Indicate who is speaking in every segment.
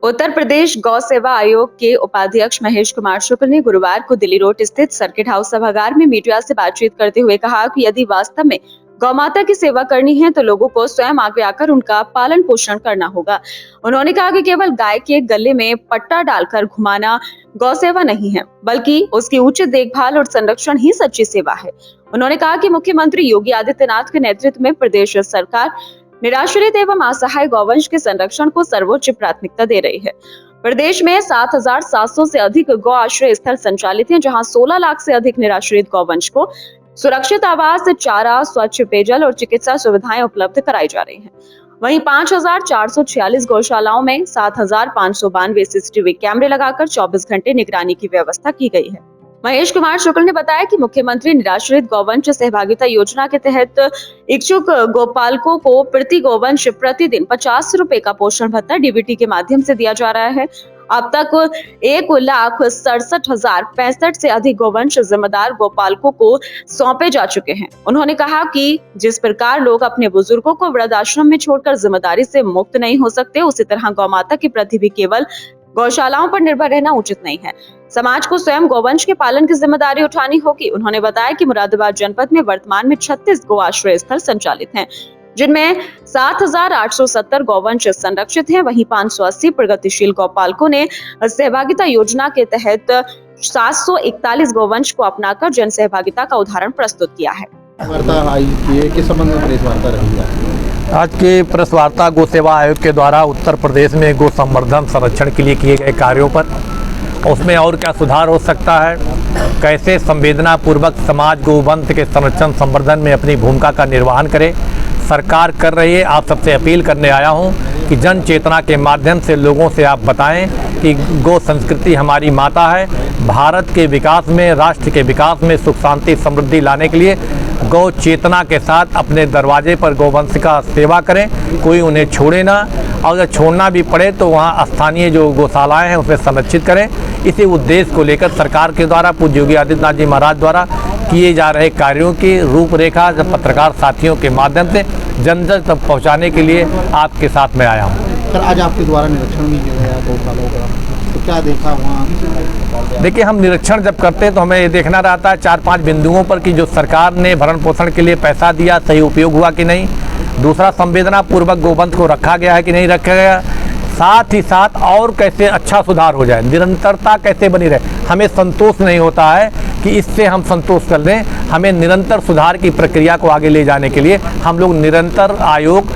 Speaker 1: उत्तर प्रदेश गौ सेवा आयोग के उपाध्यक्ष महेश कुमार शुक्ल ने गुरुवार को दिल्ली रोड स्थित सर्किट हाउस सभागार में मीडिया से बातचीत करते हुए कहा कि यदि वास्तव में गौ माता की सेवा करनी है तो लोगों को स्वयं आगे आकर उनका पालन पोषण करना होगा। उन्होंने कहा कि केवल गाय के गले में पट्टा डालकर घुमाना गौ सेवा नहीं है, बल्कि उसकी उचित देखभाल और संरक्षण ही सच्ची सेवा है। उन्होंने कहा कि मुख्यमंत्री योगी आदित्यनाथ के नेतृत्व में प्रदेश सरकार निराश्रित एवं असहाय गौवंश के संरक्षण को सर्वोच्च प्राथमिकता दे रही है। प्रदेश में 7,700 से अधिक गौ आश्रय स्थल संचालित हैं, जहां 16 लाख से अधिक निराश्रित गौवंश को सुरक्षित आवास, चारा, स्वच्छ पेयजल और चिकित्सा सुविधाएं उपलब्ध कराई जा रही हैं। वहीं 5,446 गौशालाओं में 7,592 सीसीटीवी कैमरे लगाकर 24 घंटे निगरानी की व्यवस्था की गई है। महेश कुमार शुक्ल ने बताया कि मुख्यमंत्री निराश्रित गौवंश सहभागिता योजना के तहत इच्छुक गोपालकों को प्रति गौवंश प्रतिदिन 50 रुपए का पोषण भत्ता डीबीटी के माध्यम से दिया जा रहा है। अब तक 1,67,065 से अधिक गौवंश जिम्मेदार गोपालकों को सौंपे जा चुके हैं। उन्होंने कहा कि जिस प्रकार लोग अपने बुजुर्गों को वृद्धाश्रम में छोड़कर जिम्मेदारी से मुक्त नहीं हो सकते, उसी तरह गौमाता के प्रति भी केवल गौशालाओं पर निर्भर रहना उचित नहीं है। समाज को स्वयं गौवंश के पालन की जिम्मेदारी उठानी होगी। उन्होंने बताया कि मुरादाबाद जनपद में वर्तमान में 36 गौ आश्रय स्थल संचालित हैं, जिनमें 7,870 गौवंश संरक्षित हैं। वहीं 580 प्रगतिशील गौपालकों ने सहभागिता योजना के तहत 741 गौवंश को अपनाकर जन सहभागिता का उदाहरण प्रस्तुत किया है।
Speaker 2: आज के प्रेस वार्ता गौ सेवा आयोग के द्वारा उत्तर प्रदेश में गौ संवर्धन संरक्षण के लिए किए गए कार्यों पर, उसमें और क्या सुधार हो सकता है, कैसे संवेदना पूर्वक समाज गौवंश के संरक्षण संवर्धन में अपनी भूमिका का निर्वहन करे, सरकार कर रही है। आप सबसे अपील करने आया हूं कि जन चेतना के माध्यम से लोगों से आप बताएं कि गौ संस्कृति हमारी माता है। भारत के विकास में, राष्ट्र के विकास में सुख शांति समृद्धि लाने के लिए गौ चेतना के साथ अपने दरवाजे पर गौवंश का सेवा करें, कोई उन्हें छोड़े ना, और अगर छोड़ना भी पड़े तो वहाँ स्थानीय जो गौशालाएं हैं उसमें संरक्षित करें। इसी उद्देश्य को लेकर सरकार के द्वारा पूज्य योगी आदित्यनाथ जी महाराज द्वारा किए जा रहे कार्यों की रूपरेखा पत्रकार साथियों के माध्यम से जन जन तक पहुँचाने के लिए आपके साथ में आया हूँ।
Speaker 3: सर, आज आपके द्वारा निरीक्षण भी किया गया गौशालाओं का, तो क्या देखा वहाँ?
Speaker 2: देखिए, हम निरीक्षण जब करते हैं तो हमें ये देखना रहता है 4-5 बिंदुओं पर कि जो सरकार ने भरण पोषण के लिए पैसा दिया सही उपयोग हुआ कि नहीं, दूसरा संवेदना पूर्वक गौवंश को रखा गया है कि नहीं रखा गया, साथ ही साथ और कैसे अच्छा सुधार हो जाए, निरंतरता कैसे बनी रहे। हमें संतोष नहीं होता है कि इससे हम संतोष कर लें, हमें निरंतर सुधार की प्रक्रिया को आगे ले जाने के लिए हम लोग निरंतर आयोग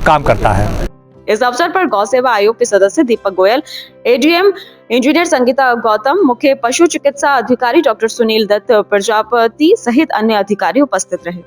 Speaker 2: काम करता है।
Speaker 1: इस अवसर पर गौ सेवा आयोग के सदस्य दीपक गोयल, एडीएम इंजीनियर संगीता गौतम, मुख्य पशु चिकित्सा अधिकारी डॉक्टर सुनील दत्त प्रजापति सहित अन्य अधिकारी उपस्थित रहे।